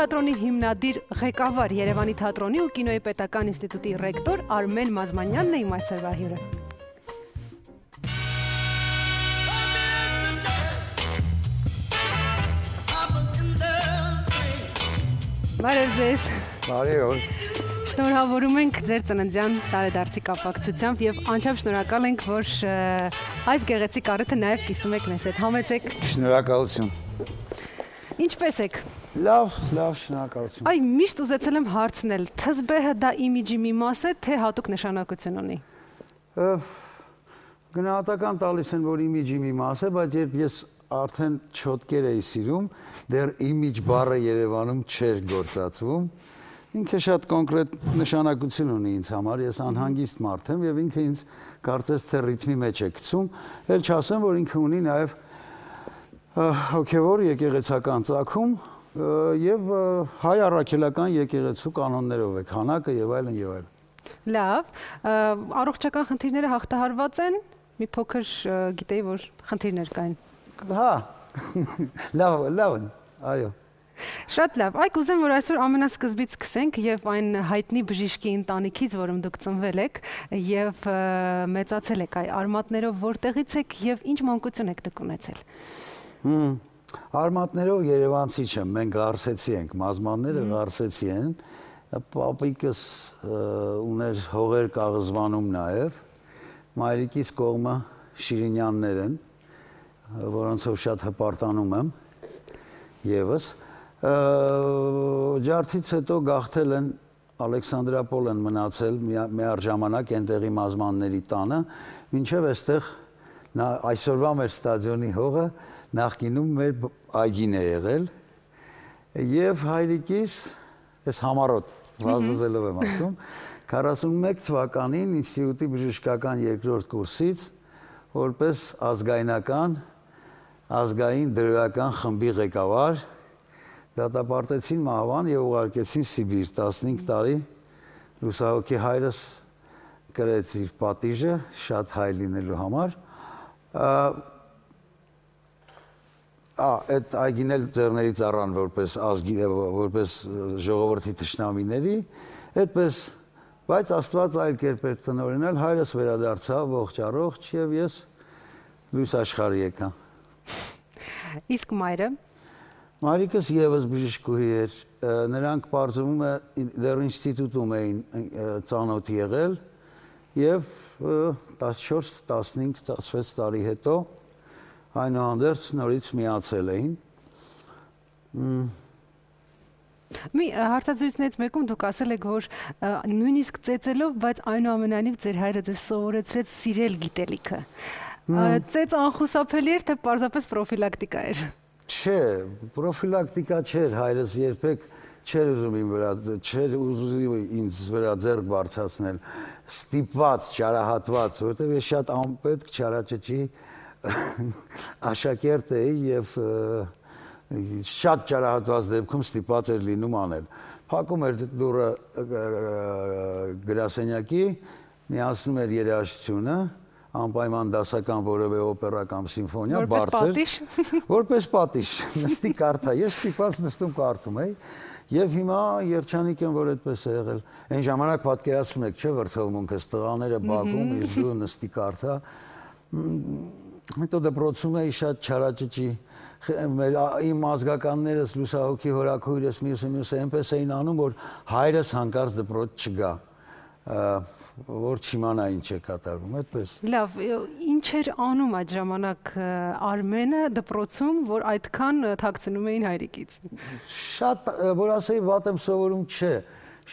թատրոնի հիմնադիր ղեկավար, Երևանի թատրոնի ու կինոյի պետական ինստիտուտի ռեկտոր Արմեն Մազմանյանն է իմ այսօրվա հյուրը։ Բարև ձեզ։ Բարև օր։ Շնորհավորում ենք ձեր ծննդյան տարեդարձի կապակցությամբ եւ անչափ շնորհակալ ենք, որ այս գեղեցիկ առիթը նաեւ կիսում եք մեզ հետ։ Համեցեք։ Շնորհակալություն։ Ինչպե՞ս եք։ Լավ, շնորհակալություն։ Այ միշտ ուզեցել եմ հարցնել, թզբեհը դա իմիջի մի մաս է, թե հատուկ նշանակություն ունի։ Գնահատական տալիս են, որ իմիջի մի մաս է, բայց երբ ես արդեն չոտկեր էի սիրում, դեռ իմիջ բառը Երևանում չէր գործածվում, ինքը շատ կոնկրետ նշանակություն ունի ինձ համար, ես անհանգիստ մարդ եմ եւ ինքը ինձ կարծես թե ռիթմի մեջ է գցում, էլ չասեմ, որ ինքը ունի նաեւ հոգեվոր եկեղեցական ծագում եւ հայ առաքելական եկեղեցու կանոններով է քանակը եւ այլն եւ այլն։ Լավ, առողջական խնդիրները հաղթահարված են, մի փոքր գիտեի, որ խնդիրներ կային։ Հա, լավ, այո։ Շատ լավ, այ կուզեմ, որ այսօր ամենասկզբից սկսենք եւ այն հայտնի բժիշկի ընտանիքից, որում դուք ծնվել եք եւ մեծացել եք այ արմատներով, որտեղից եք եւ ինչ մանկություն եք դուք ունեցել։ Արմատներով երևանցի չեմ, մենք Ղարսեցի ենք, Մազմանները Ղարսեցի են, պապիկս ուներ հողեր Կաղզվանում նաեւ, մայրիկիս կողմը Շիրինյաններ են, որոնցով շատ հպարտանում եմ եւս ջարդից հետո գաղթել են Ալեքսանդրապոլ են մնացել միառժամանակ այնտեղի Մազմանների տանը, մինչև այստեղ այսօրվա մեր ստադիոնի հողը նախկինում մեր այգին է եղել եւ հայրիկիս այս համառոտ վազվզելով եմ ասում 41 թվականին ինստիտուտի բժշկական երկրորդ կուրսից որպես ազգային դրոյական խմբի ղեկավար դատապարտեցին Մահվան եւ ուղարկեցին Սիբիր 15 տարի լուսահոգի հայրս կրեց իր պատիժը շատ հայ լինելու համար այդ այգին էլ ձեռներից առան որպես ազգի որպես ժողովրդի թշնամիների այդպես բայց Աստված այլ կերպ էր տնօրինել հայրս վերադարձավ ողջ առողջ եւ ես լույս աշխարհի եկա Իսկ մայրը Մայրիկս եւս բժշկուհի էր նրանք բարձվում է դեռ ինստիտուտում էին ծանոթ եղել եւ 14, 15, 16 տարի հետո այնուհանդերձ նորից միացել էին Մի հարցազրույցներից մեկում դուք ասել եք, որ նույնիսկ ծեծելով, բայց այնուամենայնիվ ձեր հայրը ձեզ սովորեցրեց սիրել գիտելիքը։ Ծեծ անխուսափելի էր, թե պարզապես պրոֆիլակտիկա էր։ Չէ, պրոֆիլակտիկա չէր, հայրս երբեք չէր ուզում ինձ վրա ձեռք բարձրացնել, ստիպված, չարահատված, որովհետև ես շատ անպետք չարաճճի աշակերտ էի եւ շատ ճարահատված դեպքում ստիպված էր լինում անել։ Փակում էր դուռը գրասենյակի, միացնում էր երաժշտությունը, անպայման դասական որևէ օպերա կամ սիմֆոնիա, բարձր, որպես պատիժ, նստի կարդա, ես ստիպված նստում կարդում էի, եւ հիմա երջանիկ եմ, որ այդպես է եղել։ Այն ժամանակ պատկերացնում եք, չէ՞, վրդովմունքս տղաները բակում, իսկ դու նստի կարդա։ Հետո դպրոցում էի շատ չարաճճի իմ ազգականներս լուսահոգի հորաքույրս մյուսը այնպես էին անում, որ հայրս հանկարծ դպրոց չգա, որ չիմանա ինչ է կատարվում, այդպես։ Լավ, ինչ էր անում այդ ժամանակ Արմենը դպրոցում, որ այդքան թաքցնում էին հայրիկից։ Շատ, որ ասեի, վատ եմ սովորում, չէ,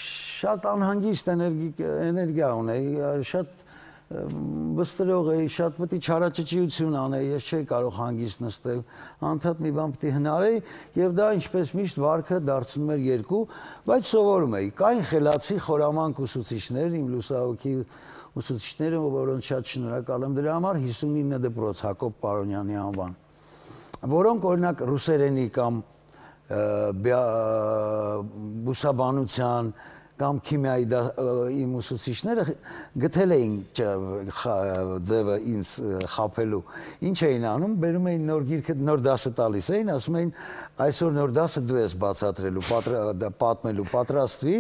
շատ անհանգիստ էներգիա ունեի, շատ վստրող էի, շատ պետք է չարաճճիություն անեի, ես չէի կարող հանգիստ նստել, անդադ մի բան պետք է հնարեի եւ դա ինչպես միշտ վարքը դարձնում էր երկու, բայց սովորում էի։ Կային խելացի խորամանկ ուսուցիչներ, իմ լուսահոգի ուսուցիչները, որոնց շատ շնորհակալ եմ դրա համար, 59 դպրոց Հակոբ Պարոնյանի անվան, որոնք օրինակ ռուսերենի կամ բուսաբանության կամ քիմիայի իմ ուսուցիչները գտել էին ձևը ինձ խաբելու։ Ինչ էին անում, բերում էին նոր գիրքը, նոր դասը տալիս էին, ասում էին այսօր նոր դասը դու ես բացատրելու, պատմելու, պատրաստվի,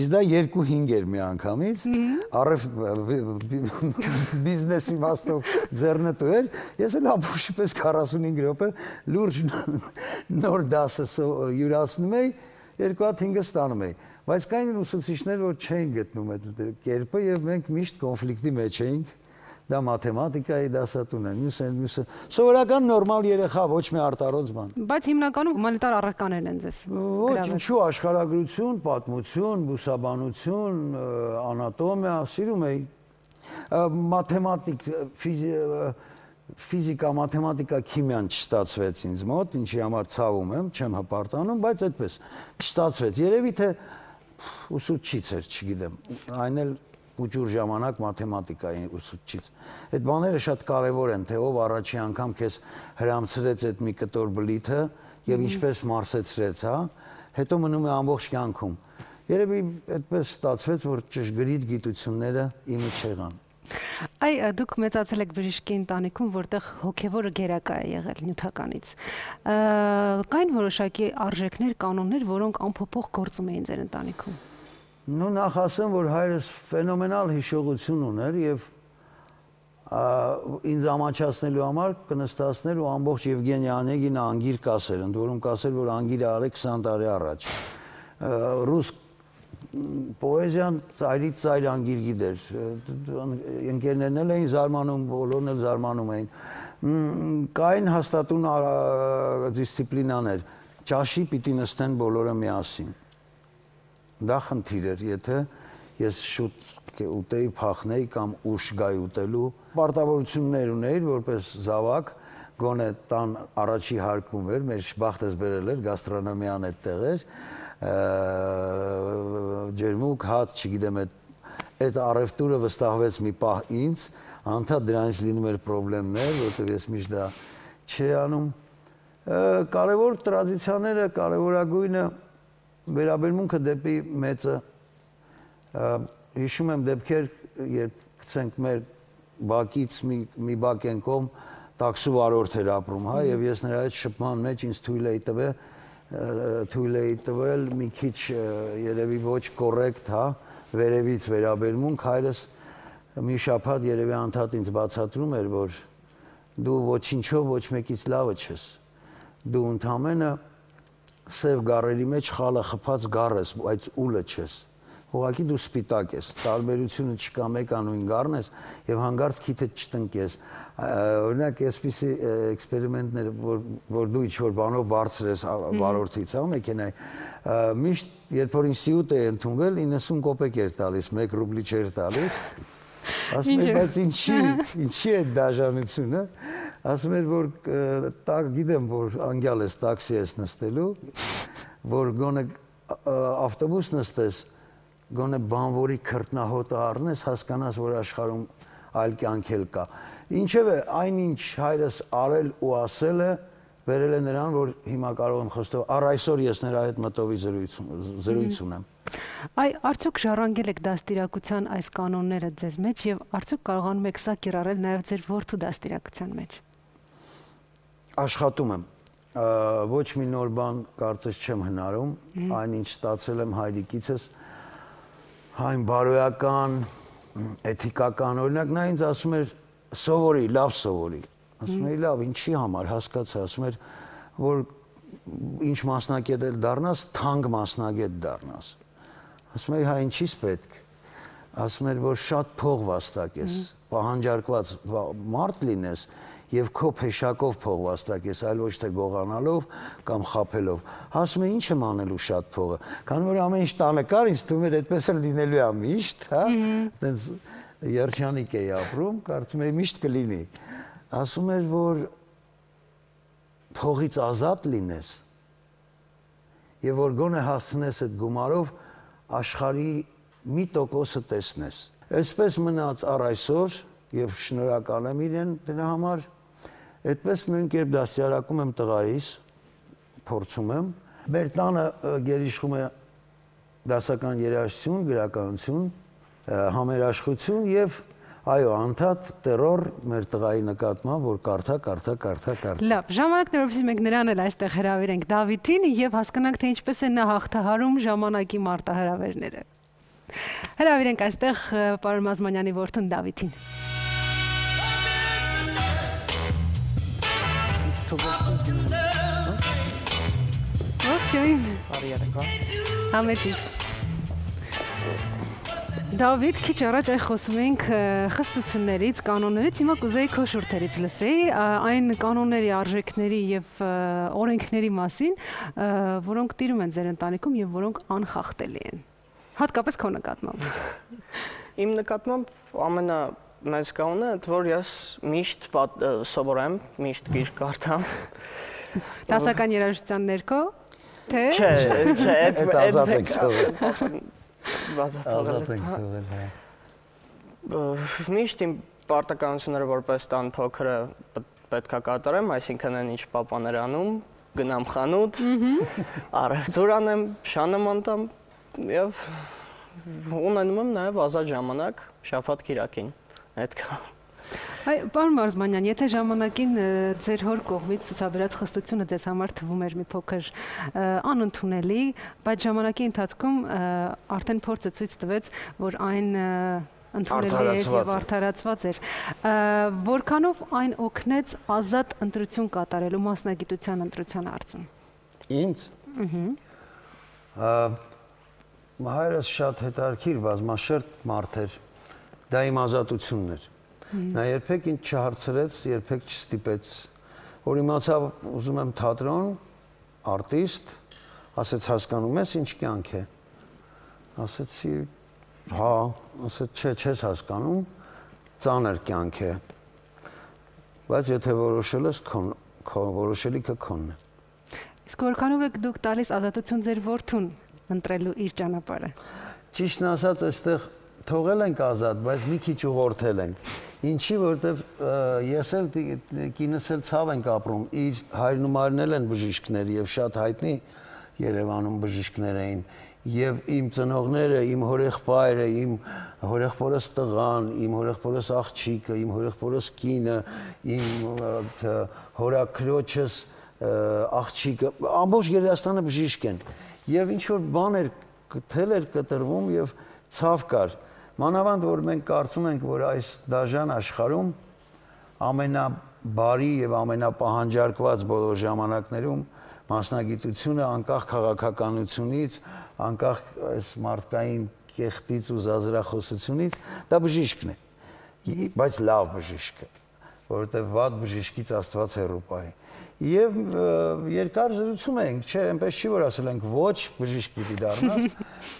իսկ դա 2-5 էր միանգամից, առև բիզնես իմաստով ձեռնտու էր, ես էլ ապուշի պես 45 րոպե լուրջ նոր դասը յուրացնում էի, 2-5 ստանում էի։ Բայց կային ուսուցիչներ, որ չէին գտնում այդ կերպը եւ մենք միշտ կոնֆլիկտի մեջ էինք։ Դա մաթեմատիկայի դասատուն է, մյուսը սովորական նորմալ երեխա, ոչ մի արտարոց բան։ Բայց հիմնականում հումանիտար առարկաներն են ձեզ։ Ոչ, ինչու աշխարհագրություն, պատմություն, բուսաբանություն, անատոմիա, սիրում էի։ Մաթեմատիկ, ֆիզիկա, մաթեմատիկա, քիմիան չստացվեց ինձ մոտ, ինչի համար ցավում եմ, չեմ հպարտանում, բայց այդպես չստացվեց։ Երևի թե ուսուցչից էր, չգիտեմ, այն էլ ուջուր ժամանակ մաթեմատիկայի ուսուցչից։ Այդ բաները շատ կարևոր են, թե ով առաջի անգամ քեզ հրամցրեց այդ մի կտոր բլիթը եւ ինչպես մարսեցրեց, հա, հետո մնում է ամբողջ կյանքում։ Երևի այդպես ստացվեց, որ ճշգրիտ գիտությունները իմը չեղան։ Այ դուք մեծացել եք բժշկի ընտանիքում, որտեղ հոգևորը գերակա է եղել նյութականից։ Կային որոշակի արժեքներ, կանոններ, որոնք անփոփոխ գործում էին ձեր ընտանիքում։ Ну, նախ ասեմ, որ հայրս ֆենոմենալ հիշողություն ուներ եւ ինձ ամաչացնելու համար կնստացնել ու ամբողջ Եվգենի Անեգինը անգիր կասեր, ընդ որում կասեր, որ անգիրը արեք 20 տարի առաջ։ Ռուս պոեզիան ծայրից ծայր անգիր գիտեր, ընկերներն էլ էին զարմանում, բոլորն էլ զարմանում էին։ Կային հաստատուն դիսցիպլինաներ, ճաշի պիտի նստեն բոլորը միասին։ Դա խնդիր էր, եթե ես շուտ ուտեի, փախնեի կամ ուշ գայի ուտելու, պարտավորություններ ունեի, որպես զավակ, գոնե տան առաջի հարկում էր, մեր բախտս բերել էր, գաստրոնոմիան այդտեղ էր, ջերմուկ, հաց, չգիտեմ, այդ առևտուրը վստահվեց մի պահ ինձ, անդադ դրանից լինում էր պրոբլեմներ, որտեղ ես միշտ դա չի անում։ Կարևոր տրադիցիաները, կարևորագույնը վերաբերմունքը դեպի մեծը, հիշում եմ դեպքեր, երբ գցենք մեր բակից մի բակ են կողմ, տաքսու վարորդ էր ապրում, հա, եւ ես նրա այդ շփման մեջ ինձ թույլ էի տվել մի քիչ երևի ոչ կոռեկտ, հա, վերևից վերաբերմունք, հայրս մի շաբաթ երևի անդադ ինձ բացատրում էր, որ դու ոչինչով ոչ մեկից լավը չես, դու ընդամենը սև գառերի մեջ խալը խփած գառ ես, բայց ուլը չես, ուղղակի դու սպիտակ ես, տարբերությունը չկա, մեկ անույն գառն ես եւ հանգարց քիթդ չտնկես։ Օրինակ, այսպիսի էքսպերիմենտներ, որ դու ինչ-որ բանով բարձր ես վարորդից, հա, մեքենայի, միշտ, երբ որ ինձ սիուտ է ընդունվել, 90 կոպեկ էր տալիս, 1 ռուբլի չէր տալիս, ասում էր, բայց ինչի է դաժանությունը, ասում էր, որ գիտեմ, որ անգյալ ես, տաքսի ես նստելու, որ գոնե ավտոբուս նստես, գոնե բանվորի քրտնահոտը առնես, հասկանաս, որ աշխարհում այլ կյանք էլ կա։ Ինչևէ, այնինչ հայրս արել ու ասել է, վերել է նրան, որ հիմա կարող եմ խոստով, առ այսօր ես նրա հետ մտովի զրույց ունեմ։ Այ արդյոք ժառանգել եք դաստիարակության այս կանոնները ձեզ մեջ եւ արդյոք կարողանում եք սա կիրառել նաեւ ձեր որդու դաստիարակության մեջ։ Աշխատում եմ։ Ոչ մի նոր բան կարծես չեմ հնարում, այնինչ ստացել եմ հայրիկիցս, այն բարոյական, էթիկական, օրինակ նա ինձ ասում էր սովորի, լավ սովորի, ասում էի լավ, ինչի համար, հասկացա, ասում էր, որ ինչ մասնակետ էլ դառնաս, թանկ մասնագետ դառնաս, ասում էի, հա ինչի՞ս պետք, ասում էր, որ շատ փող վաստակես, պահանջարկված մարդ լինես եւ քո փեշակով փող վաստակես, այլ ոչ թե գողանալով կամ խաբելով։ Ասում է, ինչ եմ անելու շատ փողը։ Քանի որ ամեն ինչ տանը կար, ինձ թվում էր այդպես էլ լինելու է միշտ, հա։ Այդպես երջանիկ էի ապրում, կարծում էի միշտ կլինի։ Ասում էր, որ փողից ազատ լինես եւ որ գոնե հասցնես այդ գումարով աշխարհի մի տոկոսը տեսնես։ Այսպես մնաց առ այսօր եւ շնորհակալ եմ իրեն դրա համար։ Այդպես նույն կերպ դաստիարակում եմ տղայիս, փորձում եմ։ Մեր տանը գերիշխում է դասական երաժշտություն, գրականություն, համերաշխություն եւ այո, անդադ տերոր մեր տղայի նկատմամբ, որ կարդա։ Լավ, ժամանակներով մենք նրան էլ այստեղ հրավիրենք Դավիթին եւ հասկանանք, թե ինչպես է նա հաղթահարում ժամանակի մարտահրավերները։ Հրավիրենք այստեղ պարոն Մազմանյանի որդուն Դավիթին։ Ողջույն։ Համեցիր։ Դավիթ, քիչ առաջ այ խոսում էինք խստություններից, կանոններից, հիմա կուզեի քո շուրթերից լսեի այն կանոնների, արժեքների եւ օրենքների մասին, որոնք տիրում են ձեր ընտանիքում եւ որոնք անխախտելի են։ Հատկապես քո նկատմամբ։ Իմ նկատմամբ ամենամեծ կանոնը այդ որ ես միշտ սովորեմ, միշտ գիրք կարդամ։ Դասական երաժշտության ներքո, թե։ Չէ, այդ ազատ ենք սովորել։ Ազատ ենք թողել, միշտ իմ պարտականությունները որպես տան փոքրը պետքա կատարեմ, այսինքն այն ինչ պապաներ անում, գնամ խանութ, առևտուր անեմ, շանը մանտամ եւ ունենում եմ նաեւ ազատ ժամանակ շաբաթ-կիրակին, այդքան։ Այ պարոն Մարզմանյան, եթե ժամանակին ձեր հոր կողմից ցուցաբերած խստությունը ձեզ համար թվում էր մի փոքր անընդունելի, բայց ժամանակի ընթացքում արդեն փորձը ցույց տվեց, որ այն ընդունելի է եւ արդարացված էր, որքանով այն օգնեց ազատ ընտրություն կատարելու մասնագիտության ընտրության հարցում։ Ինձ։ Հայրս շատ հետաքրքիր բազմաշերտ մարդ էր, դա իմ ազատությունն էր։ Նա երբեք ինձ չհարցրեց, երբեք չստիպեց, որ իմացավ ուզում եմ թատրոն, արտիստ, ասեց հասկանում ես ինչ կյանք է։ Ասեցի, հա, ասեց չէ, չես հասկանում, ծանր կյանք է։ Բայց եթե որոշել ես, որոշելիքը քոնն է։ Իսկ որքանով եք դուք տալիս ազատություն ձեր որդուն ընտրելու իր ճանապարհը։ Ճիշտն ասած, այստեղ թողել ենք ազատ, բայց մի քիչ ուղղորդել ենք։ Ինչի, որտեվ ես էլ կինս էլ ցավ ենք ապրում, իր հայրն ու մայրն էլ են բժիշկներ եւ շատ հայտնի Երևանում բժիշկներ էին եւ իմ ծնողները, իմ հորեղբայրը, իմ հորեղբորս տղան, իմ հորեղբորս աղջիկը, իմ հորեղբորս կինը, իմ հորաքրոջս աղջիկը, ամբողջ Երևանը բժիշկ են եւ ինչ որ բաներ թել էր կտրվում եւ ցավ կար։ Մանավանդ որ մենք կարծում ենք, որ այս դաժան աշխարհում ամենաբարի եւ ամենապահանջարկված բոլոր ժամանակներում մասնագիտությունը անկախ քաղաքականությունից, անկախ այս մարդկային կեղտից ու զազրախոսությունից, դա բժիշկն է, բայց լավ բժիշկ է, որովհետեւ վատ բժիշկից Աստված հեռու պահի։ Եվ երկար զրուցում ենք, չէ, այնպես չի որ ասել ենք ոչ, բժիշկ պիտի դառնաս։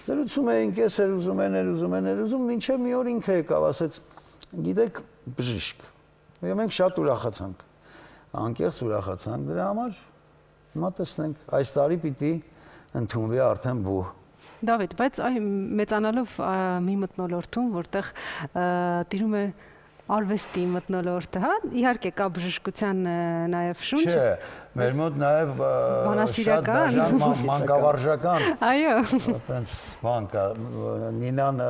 Զրուցում ենք, ես էր ուզում, մինչև մի օր ինքը եկավ, ասեց, գիտեք, բժիշկ։ Եվ մենք շատ ուրախացանք, անկեղծ ուրախացանք դրա համար, հիմա տեսնենք, այս տարի պիտի ընդունվի արդեն բուհ։ Դավիթ, բայց այ մեծանալով մի մթնոլորտում, որտեղ տիրում է արվեստի մթնոլորտը, հա, իհարկե կա բժշկության նաև շունչ։ Չէ, մեր մոտ նաև շատ դաժան մանկավարժական։ Այո։ Այդպես բան կա, Նինան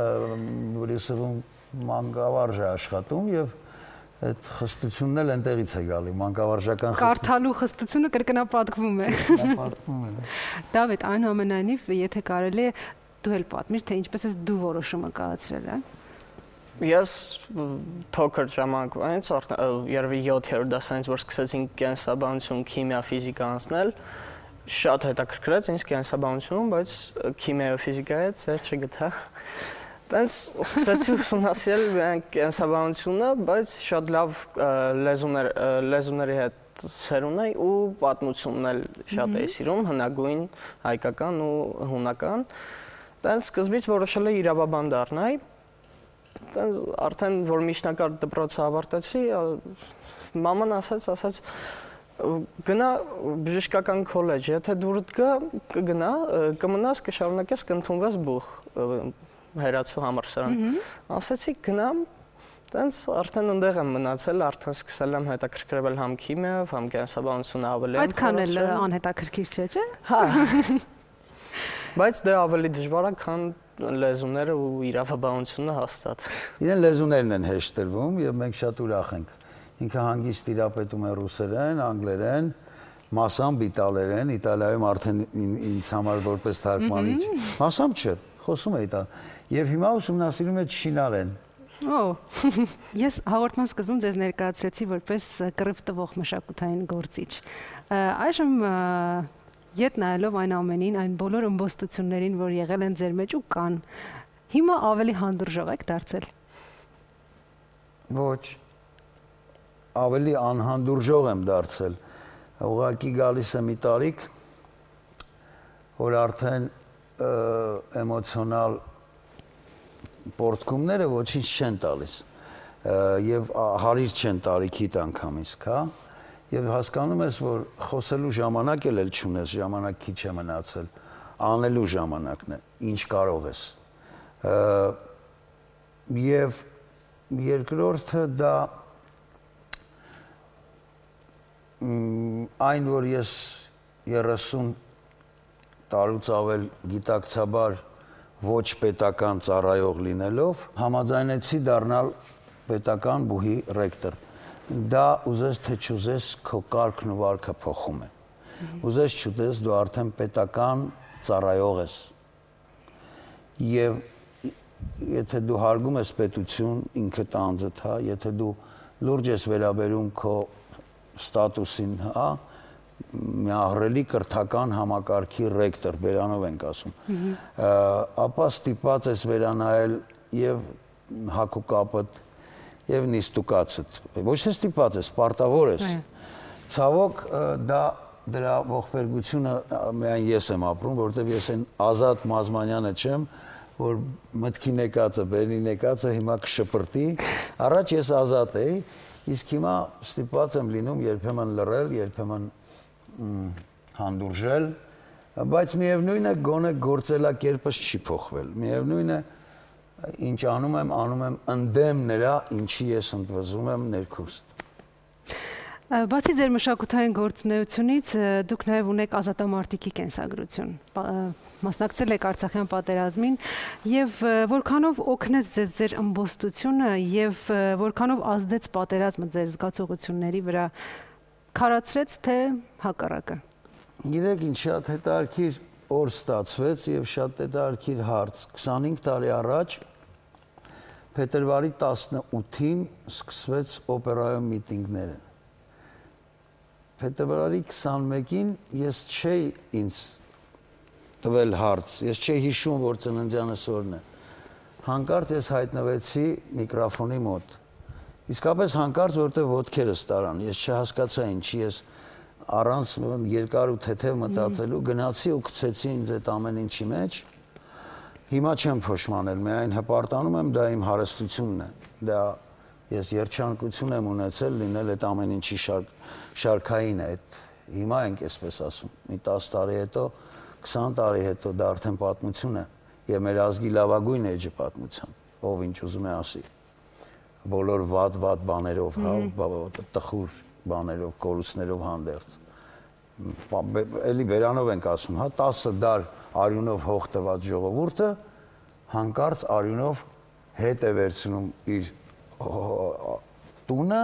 Բորիսովում մանկավարժ է աշխատում եւ այդ խստությունն էլ այնտեղից է գալի, մանկավարժական խստություն։ Կարդալու խստությունը կրկնապատկվում է։ Կրկնապատկվում է։ Դավիթ, այնուամենայնիվ, եթե կարելի է դու էլ պատմիր, թե ինչպես ես դու որոշումը կայացրել, հա։ Ես փոքր ժամանակվանից երևի 7-րդ դասանից որ սկսեցինք կենսաբանություն, քիմիա, ֆիզիկա անցնել, շատ հետաքրքրեց ինձ կենսաբանությունում, բայց քիմիա ու ֆիզիկայի հետ ծեր չգտա։ Տենց սկսեցի ուսումնասիրել կենսաբանությունը, բայց շատ լավ լեզուների հետ սեր ունեի ու պատմությունն էլ շատ էի սիրում, հնագույն, հայկական ու հունական։ Տենց սկզբից որոշել էի իրավաբան դառնալ։ Արդեն որ միջնակարգ դպրոցը ավարտեցի, մաման ասաց գնա բժշկական քոլեջ, եթե դուրդ գա կգնա, կմնաս, կշարունակես, կընդունվես բուհ հերացու համալսարան։ Ասեցի գնամ, տենց արդեն ընդեղ եմ մնացել, արդեն սկսել եմ հետաքրքրվել համ քիմիայով, համ կենսաբանությունը ավելի եմ։ Այդքան էլ անհետաքրքիր չէ, չէ՞։ Հա։ Բայց դե ավելի դժվար է, քան լեզուները ու իրավաբանությունը հաստատ։ Իրեն լեզուներն են հեշտ տրվում եւ մենք շատ ուրախ ենք։ Ինքը հանգիստ տիրապետում է ռուսերեն, անգլերեն, մասամբ իտալերեն, Իտալիայում արդեն ինձ համար որպես թարգմանիչ, մասամբ չէ, խոսում է իտալ։ Եվ հիմա ուսումնասիրում է չինարեն։ Ես հաղորդման սկզբում ձեզ ներկայացրեցի որպես կռիվ տվող մշակութային գործիչ։ Այժմ ետ նայելով այն ամենին, այն բոլոր ըմբոստություններին, որ եղել են ձեր մեջ ու կան, հիմա ավելի հանդուրժող եք դարձել։ Ոչ, ավելի անհանդուրժող եմ դարձել։ Ուղղակի գալիս է մի տարիք, որ արդեն էմոցիոնալ պորտկումները ոչինչ չեն տալիս եւ հարիր չեն տարիքիդ անգամից, հա, եւ հասկանում ես, որ խոսելու ժամանակ էլ չունես, ժամանակ քիչ է մնացել, անելու ժամանակն է, ինչ կարող ես։ Եվ երկրորդը դա այն, որ ես 30 տարուց ավել գիտակցաբար ոչ պետական ծառայող լինելով, համաձայնեցի դառնալ պետական բուհի ռեկտոր։ Դա ուզես թե չուզես քո կարգն ու վարքը փոխում է։ Ուզես չուզես դու արդեն պետական ծառայող ես։ Եվ եթե դու հարգում ես պետություն, ինքդ անձդ, հա, եթե դու լուրջ ես վերաբերում քո ստատուսին, հա, մի ահռելի կրթական համակարգի ռեկտոր, բերանով ենք ասում, ապա ստիպված ես վերանայել եւ հակուկապդ եւ նիստուկացդ, ոչ թե ստիպված ես, պարտավոր ես։ Ցավոք դա դրա ողբերգությունը միայն ես եմ ապրում, որովհետեւ ես այն Ազատ Մազմանյանը չեմ, որ մտքի նեկածը, բերնի նեկածը հիմա կշպրտի, առաջ ես ազատ էի, իսկ հիմա ստիպված եմ լինում երբեմն լռել, երբեմն հանդուրժել, բայց միևնույն է գոնե գործելակերպս չի փոխվել։ Միևնույն է ինչ անում եմ ընդդեմ նրա, ինչի ես ընդվզում եմ ներքուստ։ Բացի ձեր մշակութային գործունեությունից, դուք նաև ունեք ազատամարտիկի կենսագրություն, մասնակցել եք Արցախյան պատերազմին եւ որքանով օգնեց ձեզ ձեր ըմբոստությունը եւ որքանով ազդեց պատերազմը ձեր զգացողությունների վրա, քարացրեց թե հակառակը։ Գիտեք ինչ, շատ հետաքրքիր օր ստացվեց եւ շատ հետաքրքիր հարց։ 25 տարի առաջ փետրվարի 18-ին սկսվեց օպերայում միտինգները։ Փետրվարի 21-ին ես չէի ինձ տվել հարց, ես չէի հիշում, որ ծննդյանս օրն է։ Հանկարծ ես հայտնվեցի միկրոֆոնի մոտ։ Իսկապես հանկարծ, որտեղ ոտքերս տարան, ես չհասկացա ինչի ես առանց երկար ու թեթև մտածելու գնացի ու գցեցի ինձ այդ ամեն ինչի մեջ։ Հիմա չեմ փոշմանել, միայն հպարտանում եմ, դա իմ հարստությունն է։ Դա ես երջանկություն եմ ունեցել լինել այդ ամեն ինչի շարքային է, հիմա ենք այսպես ասում, մի 10 տարի հետո, 20 տարի հետո դա արդեն պատմություն է եւ մեր ազգի լավագույն էջը պատմության, ով ինչ ուզում է ասի, բոլոր վատ բաներով, հա, տխուր բաներով, կորուստներով հանդերձ, էլի բերանով ենք ասում, հա, 10 դար արյունով հող տված ժողովուրդը հանկարծ արյունով հետ է վերցնում իր տունը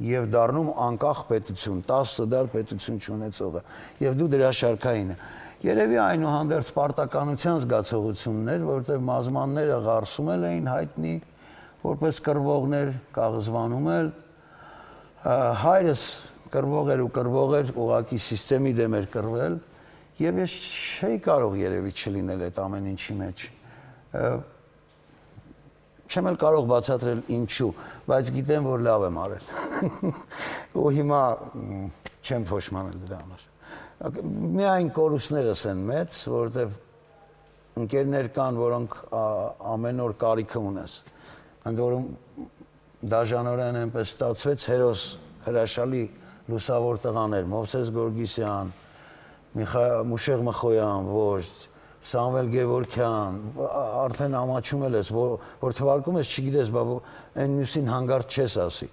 եւ դառնում անկախ պետություն, 10 դար պետություն չունեցողը, եւ դու դրա շարքայինը։ Երևի այնուհանդերձ պարտականության զգացողությունն էր, որովհետեւ մազմանները ղարսում էին հայտնի որպես կռվողներ, կաղզվանում էլ, հայրս կռվող էր, ուղղակի սիստեմի դեմ էր կռվել, եւ ես չէի կարող երևի չլինել այդ ամեն ինչի մեջ։ Չեմ էլ կարող բացատրել ինչու, բայց գիտեմ, որ լավ եմ արել։ Ու հիմա չեմ փոշմանել դրա համար։ Միայն կորուստներս են մեծ, որովհետև ընկերներ կան, որոնք ամեն օր կարիքը ունես։ Ընդ որում դաժանորեն այնպես ստացվեց հերոս հրաշալի լուսավոր տղաներ, Մովսես Գորգիսյան, Մուշեղ Մխոյան, Ворստ, Սամվել Գևորգյան, արդեն ամաչում ես, որ թվարկում ես, չգիտես, այն մյուսին հանգարտ չես ասի։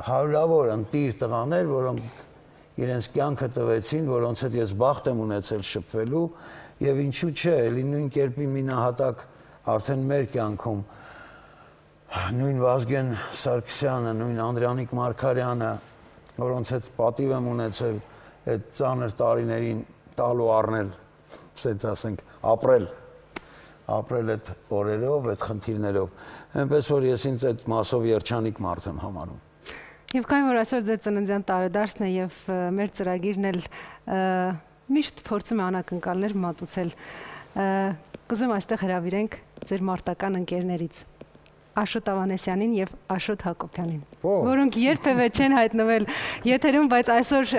Հարյուրավոր ընտիր տղաներ, որոնք իրենց կյանքը տվեցին, որոնց հետ ես բախտ եմ ունեցել շփվելու եւ ինչու՞ չէ, էլի նույն կերպի մի նահատակ արդեն մեր կյանքում նույն Վազգեն Սարգսյանը, նույն Անդրանիկ Մարգարյանը, որոնց հետ պատիվ եմ ունեցել այդ ծանր տարիներին տալու առնել, ասենց ասենք, ապրել այդ օրերով, այդ խնդիրներով, այնպես որ ես ինձ այդ մասով երջանիկ մարդ եմ համարում։ Եվ քանի որ այսօր ձեր ծննդյան տարեդարձն է եւ մեր ծրագիրն էլ միշտ փորձում է անակնկալներ մատուցել, կուզեմ այստեղ հրավիրենք ձեր մարտական ընկերներից Աշոտ Ավանեսյանին եւ Աշոտ Հակոբյանին, որոնք երբևէ չեն հայտնվել եթերում, բայց այսօր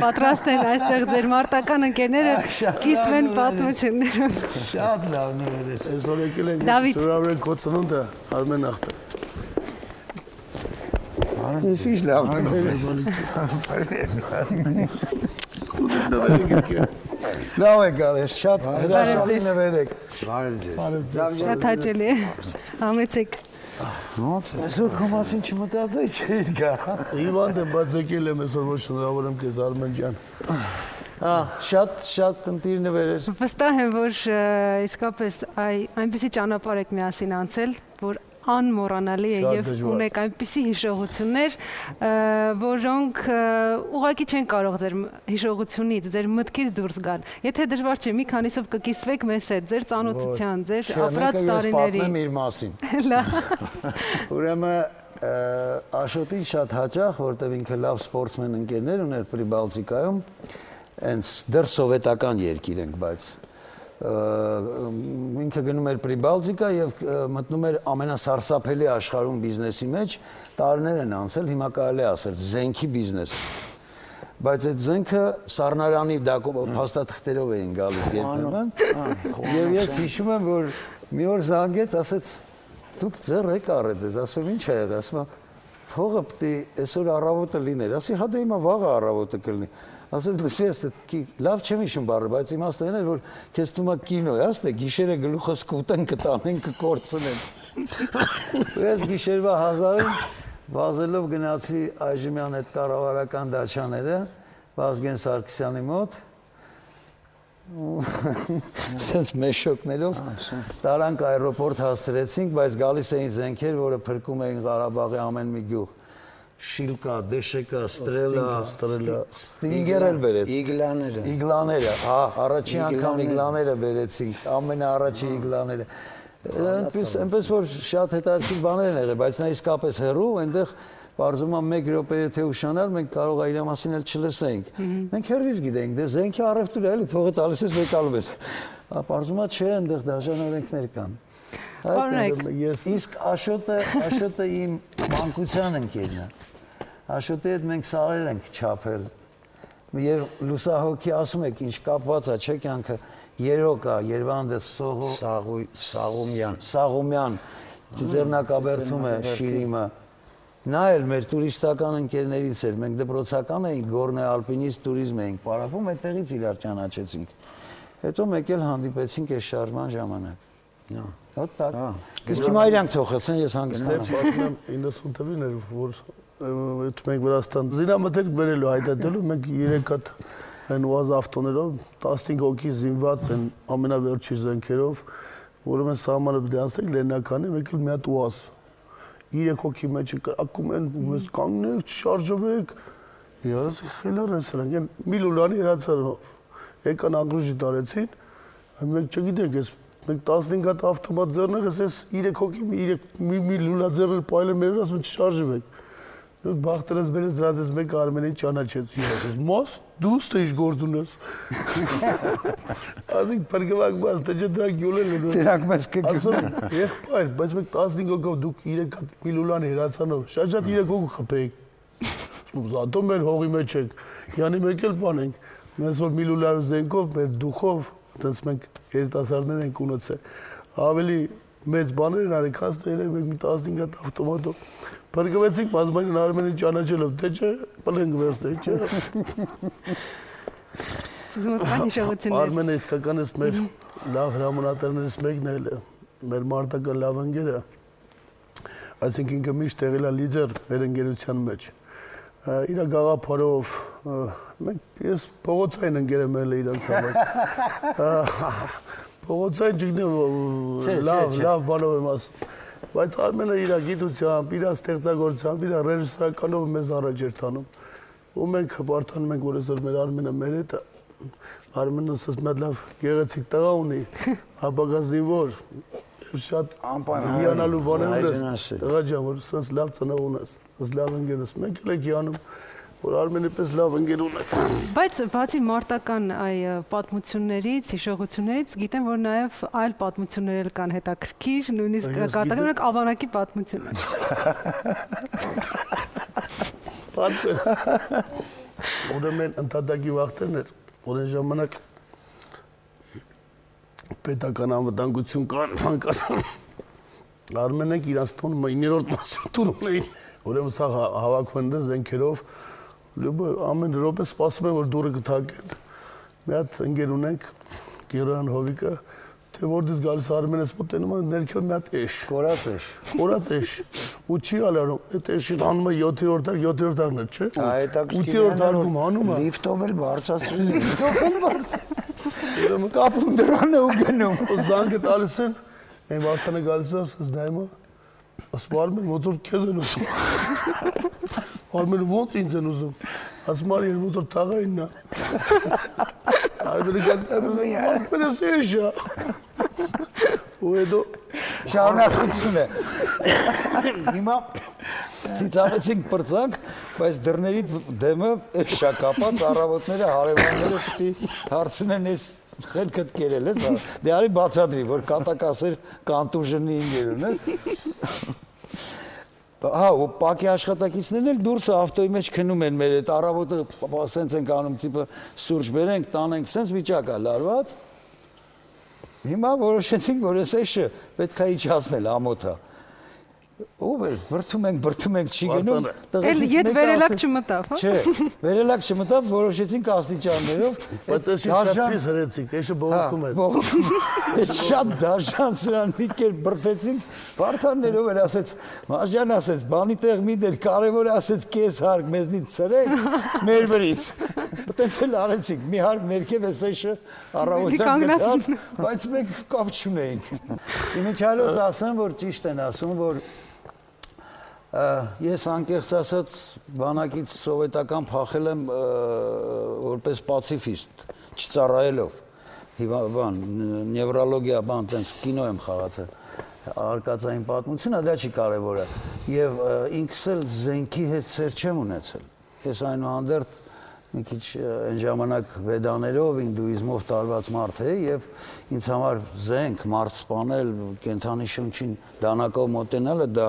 պատրաստ են այստեղ ձեր մարտական ընկերները կիսվեն պատմություններով։ Շատ լավն է վերես։ Այսօր եկել ենք շնորհավորենք քո ծնունդը Արմեն ախպեր։ Ինչ լավ է։ Լավ է գալիս, շատ հրաշալի նվերեք։ Բարև ձեզ։ Շատ հաճելի է։ Համեցեք։ Այսօր քո մասին չմտածեի չէր գա։ Իվանդ եմ, բայց եկել եմ այսօր որ շնորհավորեմ քեզ Արմեն ջան։ Շատ ընտիր նվերեր։ Վստահ եմ, որ իսկապես այնպիսի ճանապարհ եք միասին անցել, որ անմոռանալի է եւ ունեք այնպիսի հիշողություններ, որոնք ուղղակի չեն կարող ձեր հիշողությունից, ձեր մտքից դուրս գալ։ Եթե դժվար չէ, մի քանիսով կկիսվեք մեզ հետ, ձեր ծանոթության, ձեր ապրած տարիների։ Պատմեմ իր մասին։ Լավ։ Ուրեմն Աշոտին շատ հաճախ, որտեղ ինքը լավ սպորտսմեն ընկերներ ուներ Պրիբալտիկայում, հենց դեռ սովետական երկիր ենք, բայց ինքը գնում էր Պրիբալտիկա եւ մտնում էր ամենասարսափելի աշխարհում բիզնեսի մեջ, տարիներ են անցել, հիմա կարելի է ասել զենքի բիզնես։ Բայց այդ զենքը սառնարանի փաստաթղթերով էին գալիս երբեմն, եւ ես հիշում եմ, որ մի օր զանգեց, ասեց դուք ձեռ եք առել ձեզ, ասում եմ ինչ ա եղել, ասում եմ փողը պիտի այսօր առավոտը լիներ, ասի հա դե հիմա վաղը առավոտը կլինի, ասեց լսի լավ չեմ հիշում բառը, բայց իմաստն է որ քեզ թվում է կինո է, ասե գիշերը գլուխս կուտեն կտանեն կկորցնեն։ Ես գիշերվա 1000-ին վազելով գնացի այժմյան այդ կառավարական դաչաները Վազգեն Սարգսյանի մոտ Սենց մեշոկներով տարանք այրոպորտ հասցրեցինք, բայց գալիս էին զենքեր, որը փրկում էին Ղարաբաղի ամեն մի գյուղ։ Շիլկա, Դեշեկա, Ստրելա, Ստինգեր էլ բերեց։ Իգլաները, հա, առաջի անգամ իգլաները բերեցինք, ամենաառաջի իգլաները։ Այնպես որ շատ հետաքրքիր բաներ են եղել, բայց նա իսկապես հեռու, այնտեղ Պարզում եմ 1 րոպե եթե ուշանալ, մենք կարող է իր մասին էլ չլսենք։ Մենք հերվից գիտենք, դե զենքի առևտուր է, էլի փողը տալիս ես մեկալում ես։ Պարզում է չէ, այնտեղ դաժան օրենքներ կան։ Իսկ Աշոտը իմ մանկության ընկերն է։ Աշոտի հետ մենք սարեր ենք չափել։ Եվ լուսահոգի ասում եք, ինչ կապված է, չէ՞ կյանքը Երոկա, Երվանդը Սաղումյան, Ձեռնակաբերդում է Շիրիմը։ Նա էլ մեր տուրիստական ընկերներից էր, մենք դպրոցական էինք, Գորնե ալպինիստ տուրիզմ էինք պարապում, այդտեղից իրար ճանաչեցինք։ Հետո մեկ էլ հանդիպեցինք այս շարժման ժամանակ։ Հոտ տակ։ Իսկ հիմա իրանք թողեցին, ես հանգստացա։ Պատմեմ 90 թվին էր, որ մենք Վրաստան զինամթերք բերելու հայտարարելու, մենք 3 հատ այն ՈՒԱԶ ավտոներով 15 հոգի զինված են ամենավերջի զենքերով, որը մենք սահմանը պետք է անցնենք Լենինականի, մեկ էլ մի հատ ՈՒԱԶ 3 հոգի մեջ կրակում են, մեզ կանգնեք, չշարժվեք։ Ես խելար են սրանք, մի լուլանի հրացանով։ Եկան ագրուժի տարեցին, մենք չգիտենք, մենք 15 հատ ավտոմատ ձեռներս, ես 3 հոգի, մի լուլա ձեռներ պայել են մեր ասում չշարժվեք։ Բախտերս բերես դրանից մեկը Արմենին ճանաչեց, ես մոս դուս թե ինչ գործ ունես։ Ասիկ բրգվակ բաց, թե չէ դրանք յուլել են։ Դրանք մեզ կգյուն։ Ասում եղբայր, բայց մենք 15 հոգով դուք 3 հատ մի լուլանի հրացանով, շատ 3 հոգու խփեիք։ Զատո մեր հողի մեջ եք, յանի մեկ էլ բանենք, մեզ որ մի լուլանի զենքով, մեր դուխով, այդպես մենք երիտասարդներ ենք ունեցել։ Ավելի մեծ բաներ են արել, քան դերել մենք մի 15 հատ ավտոմատով։ Բրգվեցինք բազմային Արմենին ճանաչելով, թե չէ, պլենք վերստեի, չէ։ Արմենը իսկականից մեր լավ հրամանատարներից մեկն էլ է, մեր մարտական լավ ընկերը, այսինքն ինքը միշտ եղել է լիդեր մեր ընկերության մեջ։ իր գաղափարով ես փողոցային ընկեր եմ ել իրանց համար։ Փողոցային ջիգնեմ լավ բանով եմ ասում։ Բայց Արմենը իր գիտությամբ, իր ստեղծագործությամբ, իր ռեժիսորականով մեզ առաջ էր տանում։ Ու մենք հպարտանում ենք, որ այսօր մեր Արմենը մեր հետ է։ Արմենը ասես մի հատ լավ գեղեցիկ տղա ունի, ապագա զինվոր, շատ հիանալու բաներ ունես, տղա ջան, որ ասես լավ ծնող ունես, ասես լավ ընկեր ես, մենք էլ ենք հիանում, որ Արմենի պես լավ ընկեր ունենք։ Բայց բացի մարտական այ պատմություններից, հիշողություններից, գիտեմ, որ նաև այլ պատմություններ էլ կան հետաքրքիր, նույնիսկ կատակարակ ավանակի պատմությունը։ Ուրեմն ընդհատակի վախտերն էր, որ այն ժամանակ պետական անվտանգություն կար, բան կար։ Արմենենք իրանց տուն 9-րդ մասում տուն ունեին, ուրեմն սա հավաքում են զենքերով, ամեն րոպե սպասում են, որ դուռը կթակեն։ Մի հատ ընկեր ունենք, Գերոյան Հովիկը, թե որտից գալիս Արմենս մոտենում է ներքև մի հատ էշ։ Կորած էշ։ Ու չի ալարում, այդ էշի հանում է 7-րդ դարն է, չէ՞։ 8-րդ դարում հանում է։ Լիֆտով էլ բարձրացրել են։ Ուրեմն կապում դրանը ու գնում։ Ու զանգը տալիս են, այն վարդանը գալիս է, ասես նայում է, ասում Արմեն ոնց որ քեզ են ուզում։ Արմենը ոնց ինձ են ուզում։ Ասում Արի ոնց որ տաղային նա։ Արմենը գալիս էշա։ Ու հետո շարունակություն է։ Հիմա ծիծաղեցինք պրծանք, բայց դռների դեմը էշա կապած առավոտները հարևանները պիտի հարցնեն ես խելքդ կերել ես, դե արի բացատրի, որ կատակասեր կանտուժնի ինգեր ունես։ Հա, ու պակի աշխատակիցներն էլ դուրսը ավտոյի մեջ քնում են մեր այդ առավոտը սենց ենք անում, տիպը սուրճ բերենք, տանենք, սենց վիճակ է լարված։ Հիմա որոշեցինք, որ ես էշը պետք է իջացնել ամոթա։ Ով էր, բրդում ենք, չի գնում։ Էլ ետ վերելակ չմտավ, հա։ Չէ, վերելակ չմտավ, որոշեցինք աստիճաններով։ Բայց էսի շատից հրեցինք, էշը բողոքում էր։ Էս շատ դարժան սրան մի կերպ բրդեցինք, վարդաններով էր ասեց, Մաշյան ասեց, բանի տեղ մի դեր, կարևոր ասեց կես հարկ մեզնից ծրեք, մեր վրից։ Տենց էլ արեցինք, մի հարկ ներքև էս էշը առավոտյան գտան, բայց մենք կապ չունեինք։ Իմիջիալոց ասեմ, որ ճիշտ են ասում, որ ես անկեղծ ասած բանակից սովետական փախել եմ որպես պացիֆիստ, չծառայելով, նևրոլոգիա բան, տենց կինո եմ խաղացել, արկածային պատմությունը, դա չի կարևորը, և ինքս էլ զենքի հետ սեր չեմ ունեցել, ես այնուհանդերձ մի քիչ այն ժամանակ վեդաներով, ինդուիզմով տարված մարդ է և ինձ համար զենք, մարդ սպանել, կենդանի շնչին դանակով մոտենալը դա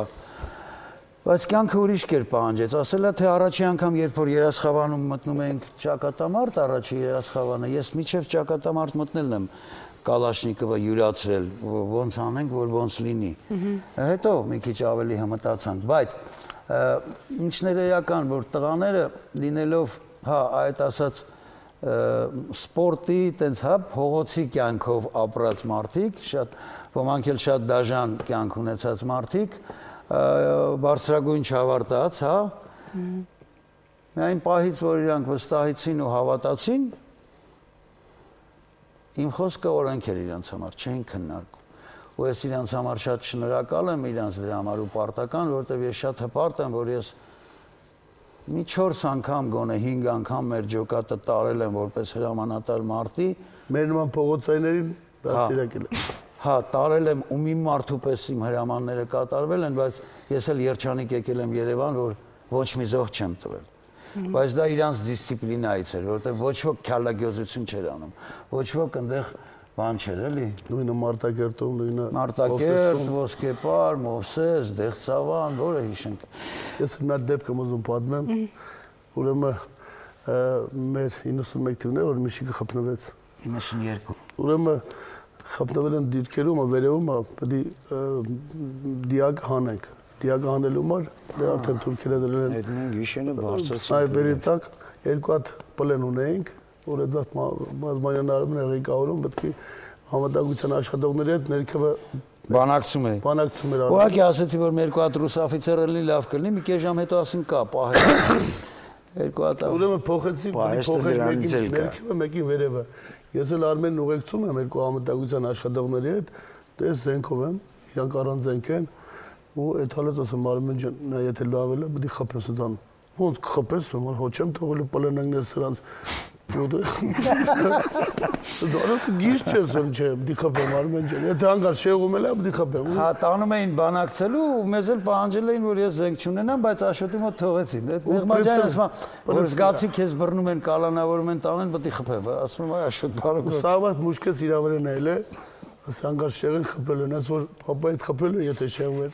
բայց կյանքը ուրիշ կերպ պահանջեց, ասելա թե առաջի անգամ երբ որ երասխավանում մտնում ենք ճակատամարտ առաջի երասխավանը, ես միջև ճակատամարտ մտնելն եմ Կալաշնիկովը յուրացրել, ոնց անենք, որ ոնց լինի։ Հետո մի քիչ ավելի հմտացանք, բայց ինչներ էական, որ տղաները լինելով հա, այդ ասած սպորտի, տենց հա, փողոցի կյանքով ապրած մարդիկ, ոմանք էլ շատ դաժան կյանք ունեցած մարդիկ, բարձրագույն չավարտած, հա, միայն պահից, որ իրանք վստահեցին ու հավատացին, իմ խոսքը օրենք էր իրանց համար, չէին քննարկում, ու ես իրանց համար շատ շնորհակալ եմ իրանց դրա համար ու պարտական, որտեղ ես շատ հպարտ եմ, որ ես մի 4 անգամ գոնե 5 անգամ մեր ջոկատը տարել եմ որպես հրամանատար մարտի։ Մեր նման փողոցայիներին դաստիարակել եմ։ Հա, տարել եմ ու մի մարդու պես իմ հրամանները կատարվել են, բայց ես էլ երջանիկ եկել եմ Երևան, որ ոչ մի զոհ չեմ տվել։ Բայց դա իրանց դիսցիպլինայից էր, որտեղ ոչ ոք քյալագյոզություն չէր անում, ոչ ոք այնտեղ բան չէր, էլի։ Նույնը Մարտակերտում, նույնը Մարտակերտ, Ոսկեպար, Մովսես, Դեղցավան, որը հիշենք։ Ես մի հատ դեպք եմ ուզում պատմեմ, ուրեմն մեր 91 թիվն էր, որ Միշիկը խփնվեց։ 92։ Ուրեմն խփնվել են դիրքերում, վերևում, պետք է դիակ հանենք։ Դիակը հանելու համար դե արդեն թուրքերը դրել են։ Այդ մենք հիշենը բարձրացրել։ Սնայպերի տակ երկու հատ պլեն ունեինք, որ այդ վաղ Մազմանյան արմեն ղեկավարում պետք է համատագության աշխատողների հետ ներքևը բանակցում էր։ Բանակցում էր։ Ուղղակի ասեցի, որ մի երկու հատ ռուս օֆիցեր լինի լավ կլինի, մի կես ժամ հետո ասին կա, պահել։ Երկու հատ։ Ուրեմն փոխեցին, մեկին վերևը։ Ես էլ Արմենն ուղեկցում եմ երկու անվտանգության աշխատողների հետ, դες զենքով եմ, իրանք առանց զենք են, ու այդ հալած ասում Արմեն ջան, նա եթե լավ է, պիտի խփես դան։ Ոնց կխփես, որ հո չեմ թողելու պլանագներ սրանց։ Դու գիշ չես ում չէ, պիտի խփեմ Արմեն ջան, եթե հանգար շեղում էլ է, պիտի խփեմ։ Հա, տանում էին բանակցելու, ու մեզ էլ պահանջել էին, որ ես զենք չունենամ, բայց Աշոտի մոտ թողեցին։ Այդ Նեղմաջյանը ասում է, որ զգացի քեզ բռնում են, կալանավորում են, տանեն, պիտի խփեմ։ Ասում եմ, այ Աշոտ բարոք։ Սաղված մուշկեց իր վրա նայել է։ Ասանգար շեղեն խփել են, ասում որ papa այդ խփել է, եթե շեղվեր։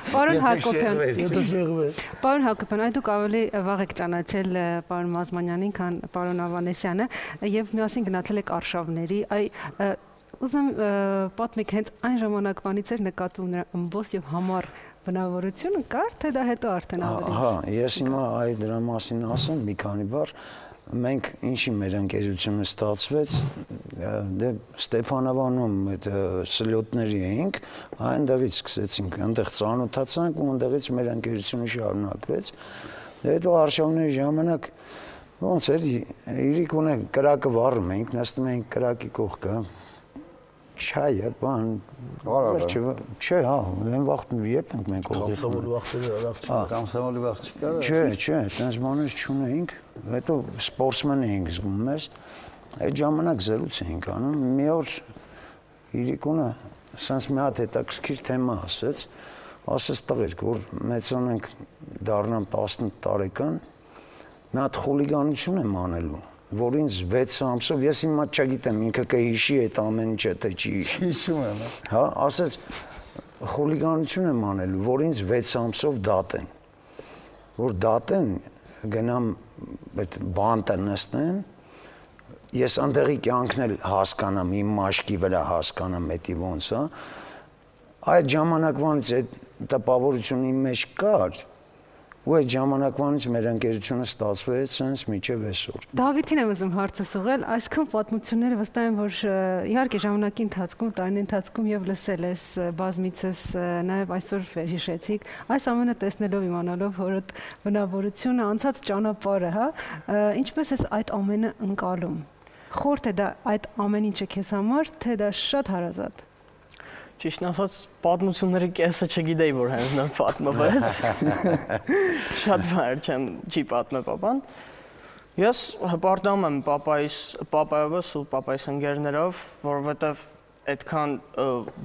Պարոն Հակոբյան, եթե շեղվեր։ Պարոն Հակոբյան, այդ դուք ավելի վաղ եք ճանաչել պարոն Մազմանյանին, քան պարոն Ավանեսյանը, եւ միասին գնացել եք արշավների, ուզում պատմեք հենց այն ժամանակվանից էր նկատվում նրա ըմբոստ եւ համառ բնավորությունը կար, թե դա հետո արդեն ավելի։ Հա, ես հիմա այդ դրա մասին ասեմ մի քանի բառ։ Մենք ինչի մեր ընկերությունը ստացվեց, դե Ստեփանավանում այդ սլյոտների էինք, այնտեղից սկսեցինք, այնտեղ ծանոթացանք ու այնտեղից մեր ընկերությունը շարունակվեց։ Հետո արշավների ժամանակ ոնց էր, իրիկ ունենք կրակը վառում էինք, նստում էինք կրակի կողքը, չայը, բան, չէ, հա, այն վաղտում երբ ենք մենք Կամսամոլի վաղ չկար։ Չէ, տենց բաներ չունեինք, հետո սպորտսմեն էինք զգում մեզ, այդ ժամանակ զրույց էինք անում, մի օր իրիկունը սենց մի հատ հետաքրքիր թեմա ասեց տղերք, որ մեծանանք դառնամ 18 տարեկան, մի հատ խուլիգանություն եմ անելու, որ ինձ 6 ամսով, ես հիմա չգիտեմ, ինքը կհիշի այդ ամեն ինչը, թե չի հիշի։ Հիշում եմ։ Հա, ասեց խուլիգանություն եմ անելու, որ ինձ 6 ամսով դատեն, որ դատեն, գնամ այդ բանտը նստեն, ես այնտեղի կյանքն էլ հասկանամ, իմ մաշկի վրա հասկանամ, էդի ոնց, հա, այդ ժամանակվանից այդ տպավորությունը իմ մեջ կար, ու այդ ժամանակվանից մեր ընկերությունը ստացվեց sense միջև այսօր։ Դավիթին եմ ուզում հարցս ուղղել, այսքան պատմությունները վստահ եմ, որ իհարկե ժամանակի ընթացքում, տարիների ընթացքում եւ լսել ես բազմիցս, նաեւ այսօր հիշեցիք, այս ամենը տեսնելով իմանալով որ բնավորությունը, անցած ճանապարհը, հա, ինչպես ես այդ ամենը ընկալում։ Խորթ է դա այդ ամեն ինչը քեզ համար, թե դա շատ հարազատ։ Ճիշտն ասած, պատմությունների կեսը չգիտեի, որ հենց նա պատմվեց։ Շատ վայր չի պատմել papan։ Ես հպարտանում եմ papaևս ու papaիս ընկերներով, որովհետև այդքան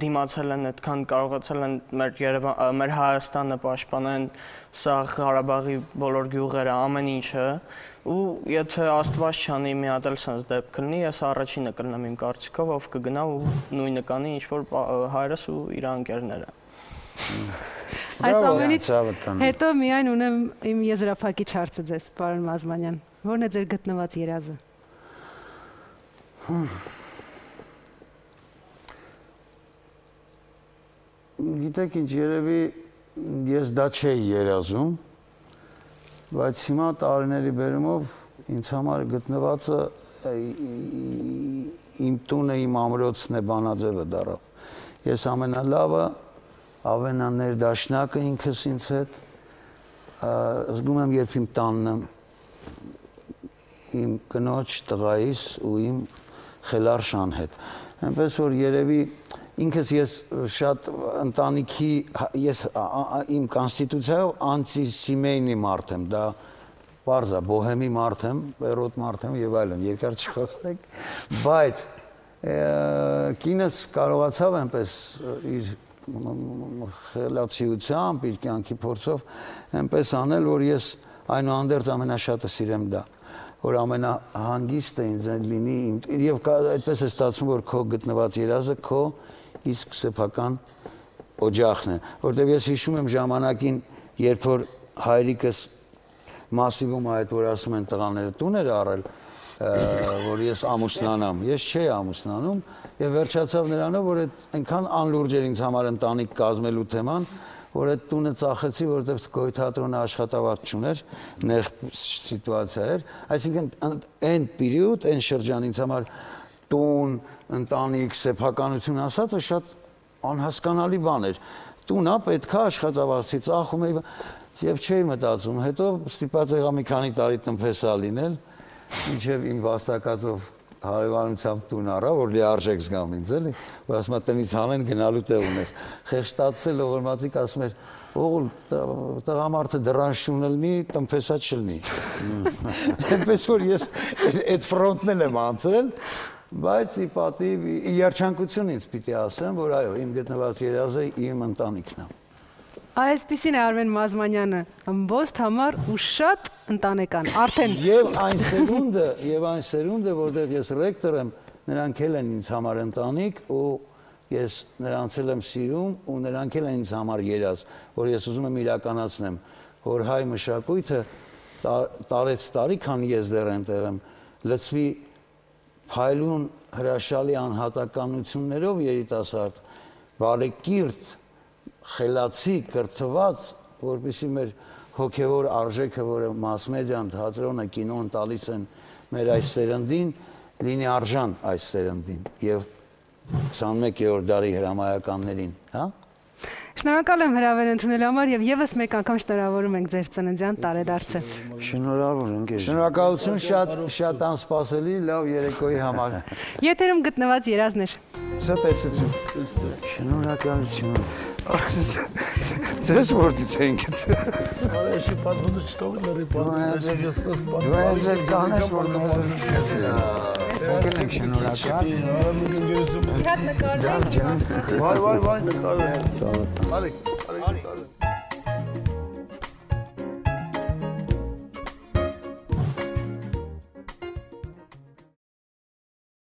դիմացել են, այդքան կարողացել են մեր Հայաստանը պաշտպանել, սաղ Ղարաբաղի բոլոր գյուղերը, ամեն ինչը, ու եթե Աստված չանի մի հատ էլ sense դեպք կլինի, ես առաջինը կլինեմ իմ կարծիքով, ով կգնա ու նույնը կանի ինչ որ հայրս ու իր ընկերները։ Այս ամենից հետո միայն ունեմ իմ եզրափակիչ հարցը ձեզ, պարոն Մազմանյան, որն է ձեր գտնված երազը։ Գիտեք ինչ, երևի ես դա չէի երազում, բայց հիմա տարիների բերումով ինձ համար գտնվածը իմ տունը, իմ ամրոցն է, Բանաձևը դառավ։ Ես ամենալավը, ամենաներդաշնակը ինքս ինձ հետ, զգում եմ, երբ իմ տանն եմ, իմ կնոջ, տղայիս ու իմ խելարշան հետ։ Այնպես որ երևի ինքս ես շատ ընտանիքի, ես իմ կոնստիտուցիայով անտիսիմեյնի մարդ եմ, դա պարզ է, բոհեմի մարդ եմ, բերոտ մարդ եմ եւ այլն, երկար չխոսենք, բայց կինս կարողացավ այնպես իր խելացիությամբ, իր կյանքի փորձով այնպես անել, որ ես այնուհանդերձ ամենաշատը սիրեմ դա, որ ամենահանգիստը ինձ լինի եւ այդպես է ստացվում, որ քո գտնված երազը քո իսկ սեփական օջախն է, որտեղ ես հիշում եմ ժամանակին, երբ որ հայրիկս մասիվում այդ որ ասում են տղաները տուն էր առել, որ ես ամուսնանամ, ես չէի ամուսնանում եւ վերջացավ նրանով, որ այնքան անլուրջ էր ինձ համար ընտանիք կազմելու թեման, որ այդ տունը ծախեցի, որովհետև Գոյ թատրոնը աշխատավարձ չուներ, նեղ սիտուացիա էր, այսինքն այն պերիոդ, այն շրջան ինձ համար տուն, ընտանիք, սեփականություն ասածը շատ անհասկանալի բան էր։ Տունը պետք է աշխատավարձի ծախում էի։ Եվ չէի մտածում, հետո ստիպած եղա մի քանի տարի տնտեսա լինել, մինչև իմ վաստակածով հարևանությամբ տուն առա, որ լիարժեք զգամ ինձ էլի, որ ասում եմ տնից հանեն գնալու տեղ ունես։ Խեղճտացել ողորմածիկ ասում էր, օղուլ տղամարդը դրան շունելնի, տնտեսա չլնի։ Այնպես որ ես այդ ֆրոնտն եմ անցել, բայց ի պատիվ երջանկություն ինձ պիտի ասեմ, որ այո, իմ գտնված երազը իմ ընտանիքն է։ Այսպիսին է Արմեն Մազմանյանը, ըմբոստ համար ու շատ ընտանեկան, արդեն։ Եվ այն սերունդը, որտեղ ես ռեկտոր եմ, նրանք էլ են ինձ համար ընտանիք ու ես նրանց եմ սիրում ու նրանք էլ են ինձ համար երազ, որ ես ուզում եմ իրականացնեմ, որ հայ մշակույթը տարեց տարի, քանի ես դեռ այնտեղ եմ, լցվի փայլուն հրաշալի անհատականություններով երիտասարդ, բարեկիրթ, խելացի, կրթված, որպեսզի մեր հոգևոր արժեքը, որը մաս-մեդիան, թատրոնը, կինոն տալիս են մեր այս սերնդին, լինի արժան այս սերնդին եւ 21-րդ դարի հրամայականներին, հա? Շնորհակալ եմ հրավեր ընդունելու համար եւ եւս մեկ անգամ շնորհավորում ենք ձեր ծննդյան տարեդարձը։ Շնորհավոր ընկեր։ Շնորհակալություն շատ անսպասելի լավ երեկոյի համար։ Եթերում գտնված երազներ։ Ցտեսություն։ Շնորհակալություն։ Ձեզ որտից ենք դա։ Արեշի պատմությունը չթողի լրի պատմությունը։ Դու այդպես կանես որ մեզ Եկեք շնորհակալ։ Իհատ նկարներ։ Վայ, նկարը։ Արեք։